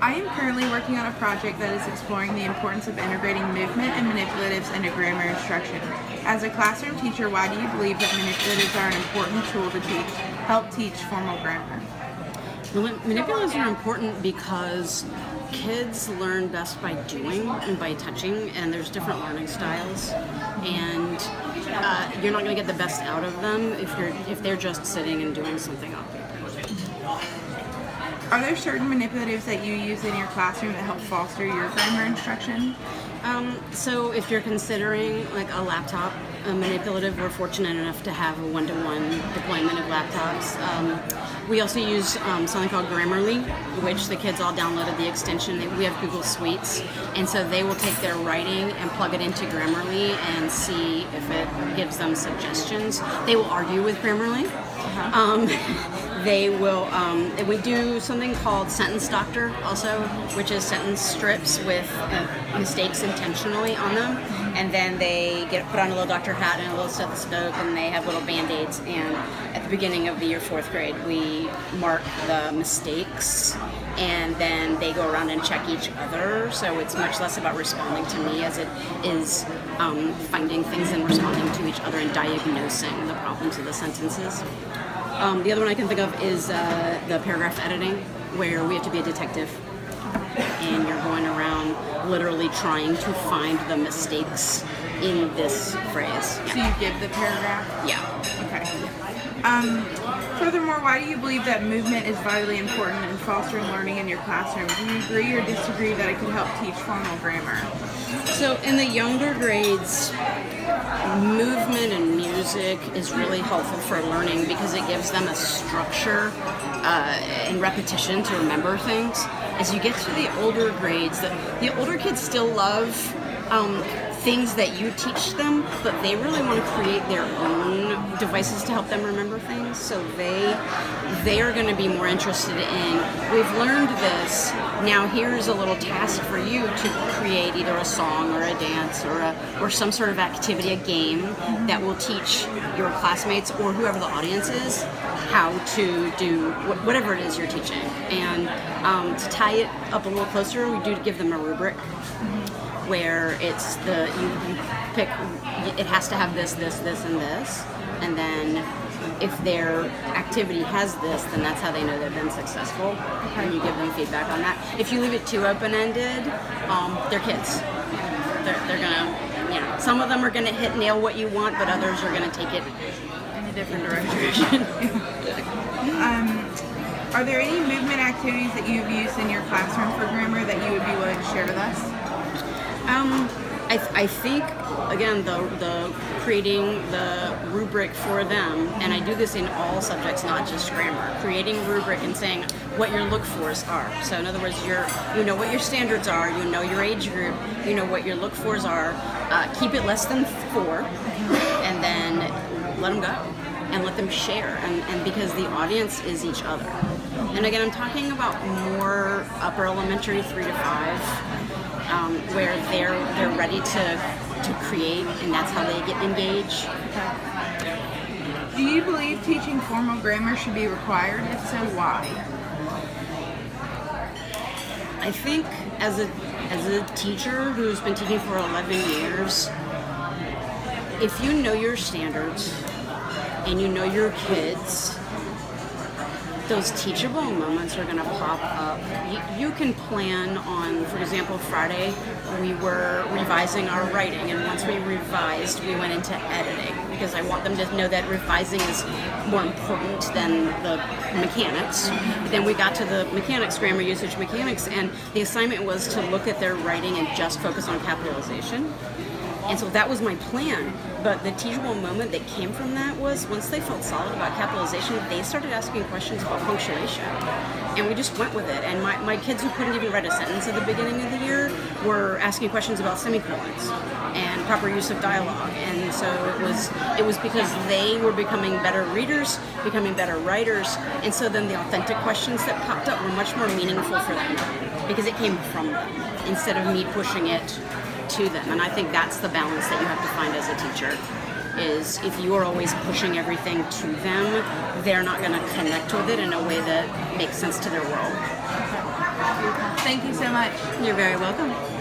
I am currently working on a project that is exploring the importance of integrating movement and manipulatives into grammar instruction. As a classroom teacher, why do you believe that manipulatives are an important tool to help teach formal grammar? Manipulatives are important because kids learn best by doing and by touching, and there's different learning styles, and you're not going to get the best out of them if they're just sitting and doing something on paper. Are there certain manipulatives that you use in your classroom that help foster your grammar instruction? So if you're considering like a laptop, a manipulative, we're fortunate enough to have a one-to-one deployment of laptops. We also use something called Grammarly, which the kids all downloaded the extension. We have Google Suites, and so they will take their writing and plug it into Grammarly and see if it gives them suggestions. They will argue with Grammarly. They will, we do something called Sentence Doctor also, which is sentence strips with mistakes intentionally on them, and then they get put on a little doctor hat and a little stethoscope, and they have little band-aids, and at the beginning of the year 4th grade, we mark the mistakes, and then they go around and check each other, so it's much less about responding to me as it is finding things and responding to each other and diagnosing the problems of the sentences. The other one I can think of is the paragraph editing, where we have to be a detective, and you're going around literally trying to find the mistakes in this phrase. Yeah. So you give the paragraph? Yeah. Okay. Furthermore, why do you believe that movement is vitally important in fostering learning in your classroom? Do you agree or disagree that it could help teach formal grammar? So in the younger grades, movement and music is really helpful for learning because it gives them a structure and repetition to remember things. As you get to the older grades, the older kids still love things that you teach them, but they really want to create their own devices to help them remember things. So they are going to be more interested in, we've learned this, now here's a little task for you to create either a song or a dance or some sort of activity, a game that will teach your classmates or whoever the audience is how to do whatever it is you're teaching. And to tie it up a little closer, we do give them a rubric where it's you pick, it has to have this, and this, and then if their activity has this, then that's how they know they've been successful, and you give them feedback on that. If you leave it too open-ended, they're kids. They're gonna, some of them are gonna nail what you want, but others are gonna take it in a different direction. Are there any movement activities that you've used in your classroom for grammar that you would be willing to share with us? I think, again, the creating the rubric for them, and I do this in all subjects, not just grammar, creating a rubric and saying what your look-fors are. So in other words, you know what your standards are, you know your age group, you know what your look-fors are, keep it less than 4, and then let them go and let them share, and because the audience is each other. And again, I'm talking about more upper elementary, 3 to 5, where they're ready to create, and that's how they get engaged. Do you believe teaching formal grammar should be required? If so, why? I think as a teacher who's been teaching for 11 years, if you know your standards and you know your kids, those teachable moments are going to pop up. You can plan on, for example, Friday, we were revising our writing, and once we revised, we went into editing, because I want them to know that revising is more important than the mechanics. Then we got to the mechanics, grammar usage mechanics, and the assignment was to look at their writing and just focus on capitalization. And so that was my plan. But the teachable moment that came from that was once they felt solid about capitalization, they started asking questions about punctuation. And we just went with it. And my kids who couldn't even write a sentence at the beginning of the year were asking questions about semicolons and proper use of dialogue. And so it was because they were becoming better readers, becoming better writers. And so then the authentic questions that popped up were much more meaningful for them because it came from them instead of me pushing it to them. And I think that's the balance that you have to find as a teacher, is if you are always pushing everything to them, they're not going to connect with it in a way that makes sense to their world. Thank you so much. You're very welcome.